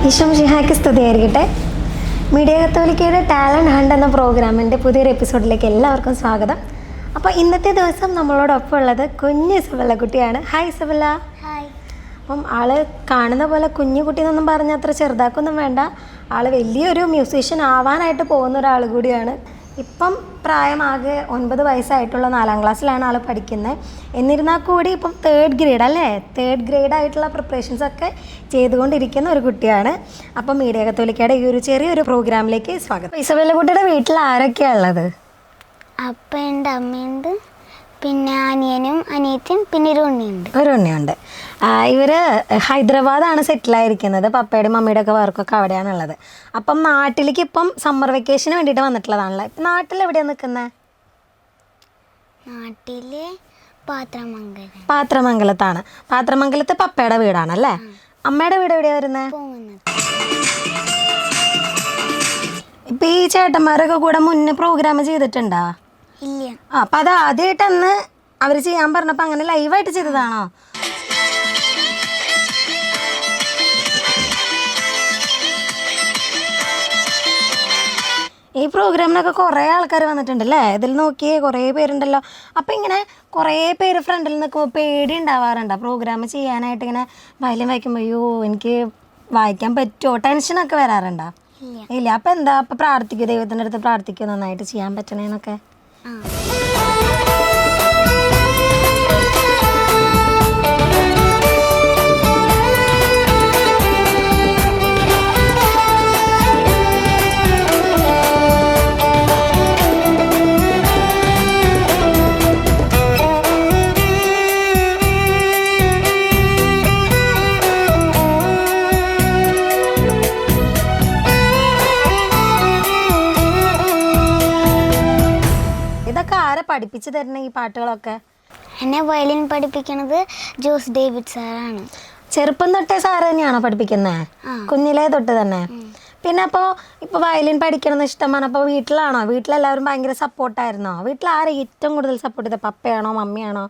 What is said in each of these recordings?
ഈശോ മിശിഹായ്ക്ക് സ്തുതിയായിരിക്കട്ടെ. Media കത്തോലിക്കയുടെ talent hunt എന്ന പ്രോഗ്രാമിൻ്റെ പുതിയൊരു എപ്പിസോഡിലേക്ക് എല്ലാവർക്കും സ്വാഗതം. അപ്പോൾ ഇന്നത്തെ ദിവസം നമ്മളോടൊപ്പം ഉള്ളത് കുഞ്ഞ് ഇസബല്ല കുട്ടിയാണ്. Hi Isabella. ഹായ്. അപ്പം ആള് കാണുന്ന പോലെ കുഞ്ഞു കുട്ടി എന്നൊന്നും പറഞ്ഞാൽ അത്ര ചെറുതാക്കൊന്നും വേണ്ട. ആള് വലിയൊരു മ്യൂസീഷ്യൻ ആവാനായിട്ട് പോകുന്ന ഒരാൾ കൂടിയാണ്. ഇപ്പം പ്രായമാകെ 9 വയസ്സായിട്ടുള്ള 4ാം ക്ലാസ്സിലാണ് ആൾ പഠിക്കുന്നത്. എന്നിരുന്നാൽ കൂടി ഇപ്പം 3rd ഗ്രേഡ് അല്ലേ, 3rd ഗ്രേഡ് ആയിട്ടുള്ള പ്രിപ്പറേഷൻസൊക്കെ ചെയ്തുകൊണ്ടിരിക്കുന്ന ഒരു കുട്ടിയാണ്. അപ്പം മീഡിയ കത്തോലിക്കയുടെ ഈ ഒരു ചെറിയൊരു പ്രോഗ്രാമിലേക്ക് സ്വാഗതം. ഇസബella കുട്ടിയുടെ വീട്ടിൽ ആരൊക്കെയാണ് ഉള്ളത്? അപ്പയുണ്ട്, അമ്മയുണ്ട്, പിന്നെ അനിയനും അനിയത്തിയും, പിന്നെ ഒരു ഉണ്ണിയുണ്ട്. ഇവർ ഹൈദരാബാദാണ് സെറ്റിലായിരിക്കുന്നത്. പപ്പയുടെയും മമ്മിയുടെ ഒക്കെ വർക്കൊക്കെ അവിടെയാണുള്ളത്. അപ്പം നാട്ടിലേക്ക് ഇപ്പം സമ്മർ വെക്കേഷന് വേണ്ടിയിട്ട് വന്നിട്ടുള്ളതാണല്ലോ. നാട്ടിൽ എവിടെയാണ് നിൽക്കുന്നത്? നാട്ടില് പാത്രമംഗലത്താണ്. പാത്രമംഗലത്ത് പപ്പയുടെ വീടാണല്ലേ. അമ്മയുടെ വീട് എവിടെയാണ് വരുന്നത്? ഇപ്പം ഈ ചേട്ടന്മാരൊക്കെ കൂടെ മുന്നേ പ്രോഗ്രാം ചെയ്തിട്ടുണ്ടോ? ഇല്ല. അപ്പം അത് ആദ്യമായിട്ടന്ന് അവർ ചെയ്യാൻ പറഞ്ഞപ്പോൾ അങ്ങനെ ലൈവായിട്ട് ചെയ്തതാണോ? ഈ പ്രോഗ്രാമിനൊക്കെ കുറേ ആൾക്കാർ വന്നിട്ടുണ്ടല്ലേ. ഇതിൽ നോക്കിയേ കുറേ പേരുണ്ടല്ലോ. അപ്പം ഇങ്ങനെ കുറേ പേര് ഫ്രണ്ടിൽ നിൽക്കുമ്പോൾ പേടി ഉണ്ടാവാറുണ്ടോ പ്രോഗ്രാം ചെയ്യാനായിട്ട്? ഇങ്ങനെ വയലിൻ വായിക്കുമ്പോൾ അയ്യോ എനിക്ക് വായിക്കാൻ പറ്റുമോ, ടെൻഷനൊക്കെ വരാറുണ്ടോ? ഇല്ല. അപ്പം എന്താ അപ്പം പ്രാർത്ഥിക്കുക, ദൈവത്തിൻ്റെ അടുത്ത് പ്രാർത്ഥിക്കുക നന്നായിട്ട് ചെയ്യാൻ പറ്റണേന്നൊക്കെ? ഇതൊക്കെ ആരെ പഠിപ്പിച്ചു തരുന്ന ഈ പാട്ടുകളൊക്കെ? എന്നെ വയലിൻ പഠിപ്പിക്കുന്നത് ജോസ് ഡേവിഡ് സാറാണ്. ചെറുപ്പം തൊട്ടേ സാറ് തന്നെയാണോ പഠിപ്പിക്കുന്നത്? കുഞ്ഞിലേ തൊട്ട് തന്നെ? പിന്നെ അപ്പോൾ ഇപ്പോൾ വയലിൻ പഠിക്കണമെന്ന് ഇഷ്ടമാണ്. അപ്പോൾ വീട്ടിലാണോ? വീട്ടിലെല്ലാവരും ഭയങ്കര സപ്പോർട്ടായിരുന്നോ? വീട്ടിൽ ആരെ ഏറ്റവും കൂടുതൽ സപ്പോർട്ട് ചെയ്തത്? പപ്പയാണോ മമ്മിയാണോ?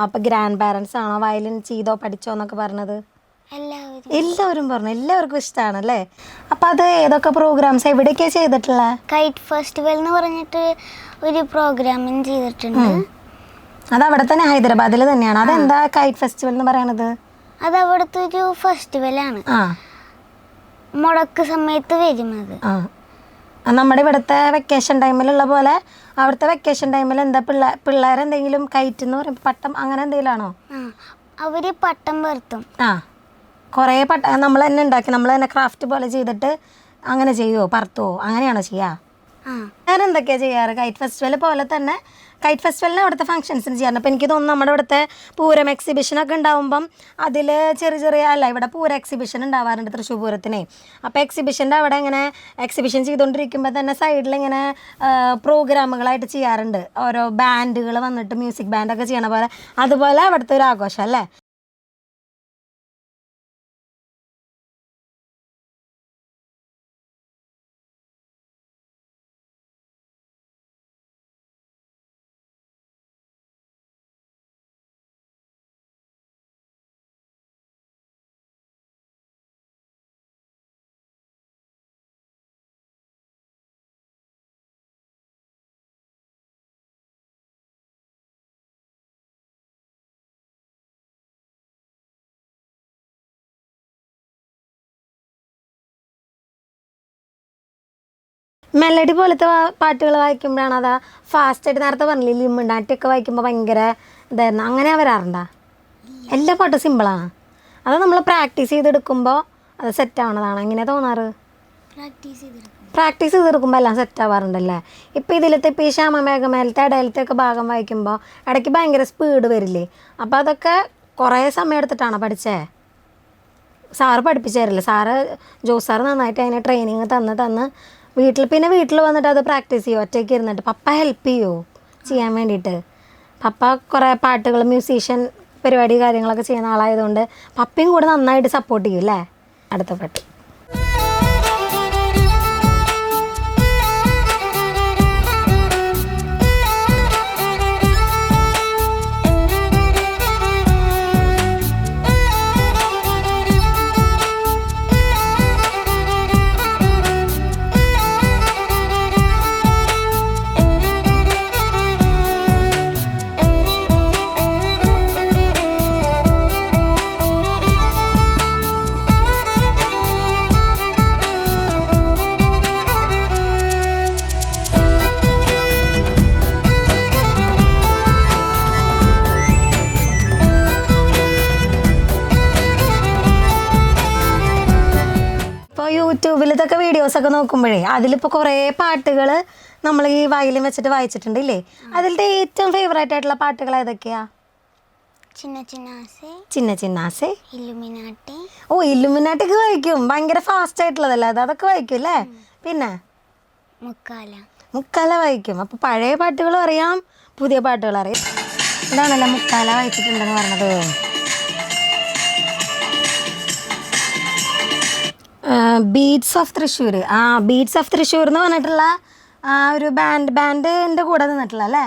അപ്പോൾ ഗ്രാൻഡ് പാരൻസ് ആണോ വയലിൻ ചെയ്തോ പഠിച്ചോ എന്നൊക്കെ പറഞ്ഞത്? എല്ലാവരും പറഞ്ഞു. എല്ലാവർക്കും ഇഷ്ടമാണല്ലേ. അപ്പം അത് ഏതൊക്കെ പ്രോഗ്രാംസ് എവിടെയൊക്കെയാണ് ചെയ്തിട്ടുള്ളത്? കൈറ്റ് ഫെസ്റ്റിവൽ എന്ന് പറഞ്ഞിട്ട് ഒരു പ്രോഗ്രാമിങ് ചെയ്തിട്ടുണ്ട്. അത് അവിടെ തന്നെ ഹൈദരാബാദിൽ തന്നെയാണ്. അതെന്താ കൈറ്റ് ഫെസ്റ്റിവൽ എന്ന് പറയണത്? അത് അവിടുത്തെ ഒരു ഫെസ്റ്റിവലാണ്. മുടക്ക് സമയത്ത് വരുന്നത്. നമ്മുടെ ഇവിടുത്തെ വെക്കേഷൻ ടൈമിലുള്ള പോലെ അവിടുത്തെ വെക്കേഷൻ ടൈമിൽ എന്താ പിള്ളേരെന്തെങ്കിലും കൈറ്റ് എന്ന് പറയുമ്പോൾ പട്ടം അങ്ങനെ എന്തെങ്കിലും ആണോ? അവര് പട്ടം വരുത്തും. കുറേ നമ്മൾ തന്നെ ഉണ്ടാക്കി നമ്മൾ തന്നെ ക്രാഫ്റ്റ് പോലെ ചെയ്തിട്ട് അങ്ങനെ ചെയ്യുമോ, പറത്തുമോ, അങ്ങനെയാണോ ചെയ്യുക? ഞാൻ എന്തൊക്കെയാണ് ചെയ്യാറ്? കൈറ്റ് ഫെസ്റ്റിവൽ പോലെ തന്നെ കൈറ്റ് ഫെസ്റ്റിവലിന് അവിടുത്തെ ഫംഗ്ഷൻസിന് ചെയ്യാറുണ്ട്. അപ്പോൾ എനിക്ക് തോന്നുന്നു നമ്മുടെ ഇവിടുത്തെ പൂരം എക്സിബിഷനൊക്കെ ഉണ്ടാകുമ്പം അതിൽ ചെറിയ അല്ല ഇവിടെ പൂര എക്സിബിഷൻ ഉണ്ടാവാറുണ്ട് തൃശ്ശൂർ പൂരത്തിനെ. അപ്പോൾ എക്സിബിഷൻ്റെ അവിടെ ഇങ്ങനെ എക്സിബിഷൻ ചെയ്തുകൊണ്ടിരിക്കുമ്പോൾ തന്നെ സൈഡിൽ ഇങ്ങനെ പ്രോഗ്രാമുകളായിട്ട് ചെയ്യാറുണ്ട്. ഓരോ ബാൻഡുകൾ വന്നിട്ട് മ്യൂസിക് ബാൻഡൊക്കെ ചെയ്യണ പോലെ അതുപോലെ അവിടുത്തെ ഒരു ആഘോഷം അല്ലേ. മെലഡി പോലത്തെ പാട്ടുകൾ വായിക്കുമ്പോഴാണ് അതാ ഫാസ്റ്റായിട്ട് നേരത്തെ പറഞ്ഞില്ലേ ലിമ്മിണ്ടാട്ടിയൊക്കെ വായിക്കുമ്പോൾ ഭയങ്കര ഇതായിരുന്നു, അങ്ങനെ വരാറുണ്ടോ? എല്ലാ പാട്ടും സിമ്പിളാണ്. അത് നമ്മൾ പ്രാക്ടീസ് ചെയ്തെടുക്കുമ്പോൾ അത് സെറ്റാവണതാണ്. എങ്ങനെയാണ് തോന്നാറ്? പ്രാക്ടീസ് ചെയ്തെടുക്കുമ്പോൾ എല്ലാം സെറ്റാവാറുണ്ടല്ലേ. ഇപ്പോൾ ഇതിലത്തെ ഇപ്പോൾ ഈ ശ്യാമമേഘമേലത്തെ ഇടയിലത്തെയൊക്കെ ഭാഗം വായിക്കുമ്പോൾ ഇടയ്ക്ക് ഭയങ്കര സ്പീഡ് വരില്ലേ. അപ്പോൾ അതൊക്കെ കുറേ സമയം എടുത്തിട്ടാണോ പഠിച്ചേ? സാറ് പഠിപ്പിച്ചു തരില്ലേ? ജോസ് സാറ് നന്നായിട്ട് അതിനെ ട്രെയിനിങ് തന്ന് വീട്ടിൽ വന്നിട്ട് അത് പ്രാക്ടീസ് ചെയ്യുമോ? ഒറ്റയ്ക്ക് ഇരുന്നിട്ട് പപ്പ ഹെൽപ്പ് ചെയ്യുമോ ചെയ്യാൻ വേണ്ടിയിട്ട്? പപ്പ കുറേ പാട്ടുകൾ മ്യൂസീഷ്യൻ പരിപാടി കാര്യങ്ങളൊക്കെ ചെയ്യുന്ന ആളായതുകൊണ്ട് പപ്പയും കൂടെ നന്നായിട്ട് സപ്പോർട്ട് ചെയ്യും അല്ലേ? അടുത്ത പാട്ട് യൂട്യൂബിൽ ഇതൊക്കെ വീഡിയോസൊക്കെ നോക്കുമ്പോഴേ അതിലിപ്പോൾ കുറേ പാട്ടുകൾ നമ്മൾ ഈ വയലിൻ വെച്ചിട്ട് വായിച്ചിട്ടുണ്ട് ഇല്ലേ? അതിലത്തെ ഏറ്റവും ഫേവറേറ്റ് ആയിട്ടുള്ള പാട്ടുകൾ ഏതൊക്കെയാ? ചിന്ന ചിന്നാസെ, ചിന്ന ചിന്നാസെ, ഇല്ലുമിനാട്ടി. ഓ ഇല്ലുമിനാട്ടിക്ക് വായിക്കും. ഭയങ്കര ഫാസ്റ്റ് ആയിട്ടുള്ളതല്ലേ അത്? അതൊക്കെ വായിക്കും അല്ലേ? പിന്നെ മുക്കാല. മുക്കാല വായിക്കും. അപ്പോൾ പഴയ പാട്ടുകളും അറിയാം, പുതിയ പാട്ടുകൾ അറിയാം. ഇതാണല്ലോ മുക്കാല വായിച്ചിട്ടുണ്ടെന്ന് പറഞ്ഞത്. Beats of Thrissur. Beats of Thrissur എന്ന് പറഞ്ഞിട്ടുള്ള ഒരു ബാൻഡിൻ്റെ കൂടെ നിന്നിട്ടുള്ള അല്ലേ?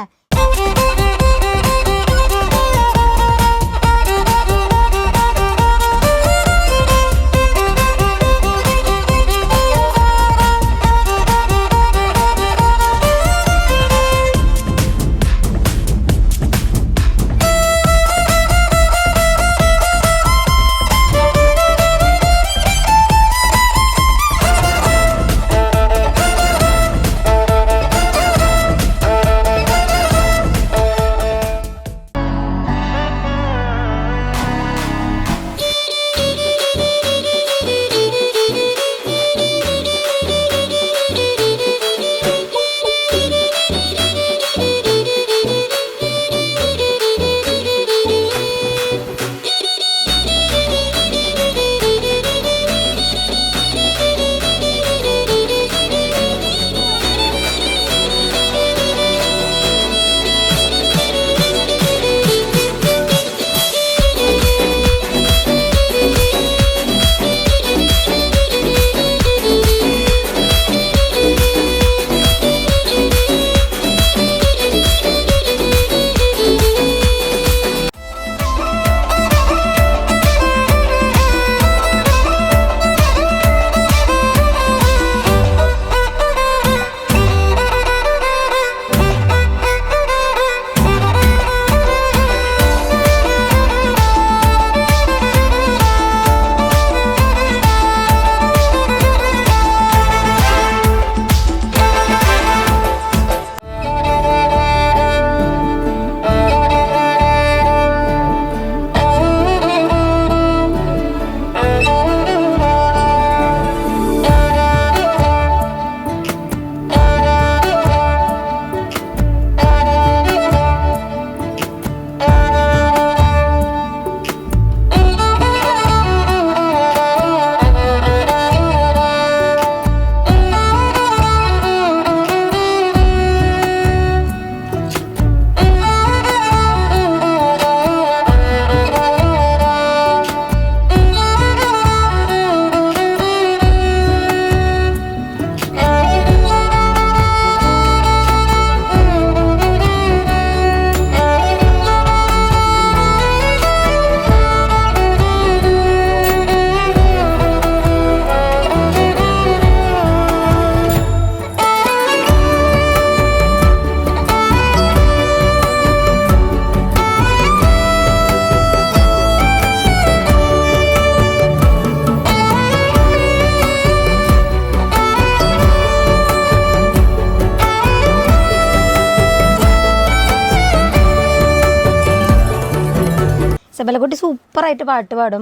ഇസബെല്ലക്കുട്ടി സൂപ്പറായിട്ട് പാട്ട് പാടും.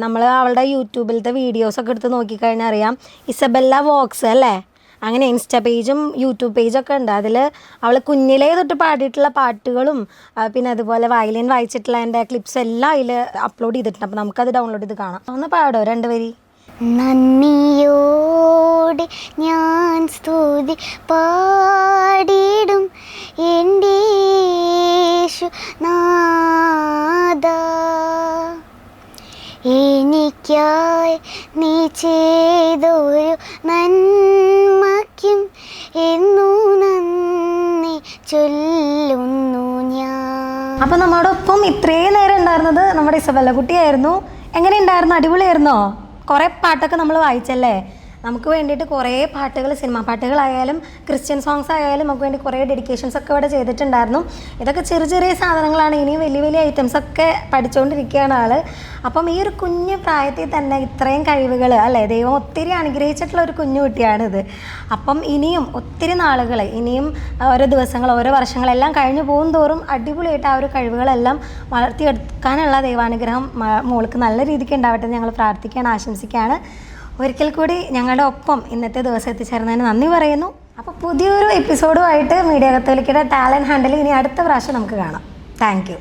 നമ്മൾ അവളുടെ യൂട്യൂബിലത്തെ വീഡിയോസൊക്കെ എടുത്ത് നോക്കിക്കഴിഞ്ഞാൽ അറിയാം. ഇസബെല്ല വോക്സ് അല്ലേ? അങ്ങനെ ഇൻസ്റ്റ പേജും യൂട്യൂബ് പേജൊക്കെ ഉണ്ട്. അതിൽ അവൾ കുഞ്ഞിലേ തൊട്ട് പാടിയിട്ടുള്ള പാട്ടുകളും പിന്നെ അതുപോലെ വയലിൻ വായിച്ചിട്ടുള്ള എൻ്റെ ക്ലിപ്സ് എല്ലാം അതിൽ അപ്ലോഡ് ചെയ്തിട്ടുണ്ട്. അപ്പോൾ നമുക്കത് ഡൗൺലോഡ് ചെയ്ത് കാണാം. ഒന്ന് പാടോ 2 വരി? നന്ദിയോടെ ഞാൻ സ്തുതി പാടിടും എൻ്റെ യേശുനാഥ, എനിക്കായി നീ ചെയ്തൊരു നന്മയ്ക്കും എന്നു നന്ദി ചൊല്ലുന്നു ഞാൻ. അപ്പോൾ നമ്മുടെ ഒപ്പം ഇത്രയും നേരം ഉണ്ടായിരുന്നത് നമ്മുടെ ഇസബെല്ല കുട്ടിയായിരുന്നു. എങ്ങനെ ഉണ്ടായിരുന്നു? അടിപൊളിയായിരുന്നോ? കുറേ പാട്ടൊക്കെ നമ്മൾ വായിച്ചല്ലേ? നമുക്ക് വേണ്ടിയിട്ട് കുറേ പാട്ടുകൾ, സിനിമാ പാട്ടുകളായാലും ക്രിസ്ത്യൻ സോങ്സ് ആയാലും നമുക്ക് വേണ്ടി കുറേ ഡെഡിക്കേഷൻസ് ഒക്കെ ഇവിടെ ചെയ്തിട്ടുണ്ടായിരുന്നു. ഇതൊക്കെ ചെറിയ ചെറിയ സാധനങ്ങളാണ്. ഇനിയും വലിയ വലിയ ഐറ്റംസൊക്കെ പഠിച്ചുകൊണ്ടിരിക്കുകയാണ് ആൾ. അപ്പം ഈ ഒരു കുഞ്ഞു പ്രായത്തിൽ തന്നെ ഇത്രയും കഴിവുകൾ അല്ലേ? ദൈവം ഒത്തിരി അനുഗ്രഹിച്ചിട്ടുള്ള ഒരു കുഞ്ഞു കുട്ടിയാണിത്. അപ്പം ഇനിയും ഒത്തിരി നാളുകൾ, ഇനിയും ഓരോ ദിവസങ്ങൾ, ഓരോ വർഷങ്ങളെല്ലാം കഴിഞ്ഞു പോകും തോറും അടിപൊളിയായിട്ട് ആ ഒരു കഴിവുകളെല്ലാം വളർത്തിയെടുക്കാനുള്ള ദൈവാനുഗ്രഹം മോൾക്ക് നല്ല രീതിക്ക് ഉണ്ടാവട്ടെ എന്ന് ഞങ്ങൾ പ്രാർത്ഥിക്കുകയാണ്, ആശംസിക്കുകയാണ്. ഒരിക്കൽ കൂടി ഞങ്ങളുടെ ഒപ്പം ഇന്നത്തെ ദിവസം എത്തിച്ചേർന്നതിന് നന്ദി പറയുന്നു. അപ്പോൾ പുതിയൊരു എപ്പിസോഡുമായിട്ട് മീഡിയ കത്തോലിക്കയുടെ ടാലൻറ്റ് ഹാൻഡിൽ ഇനി അടുത്ത പ്രാവശ്യം നമുക്ക് കാണാം. Thank you.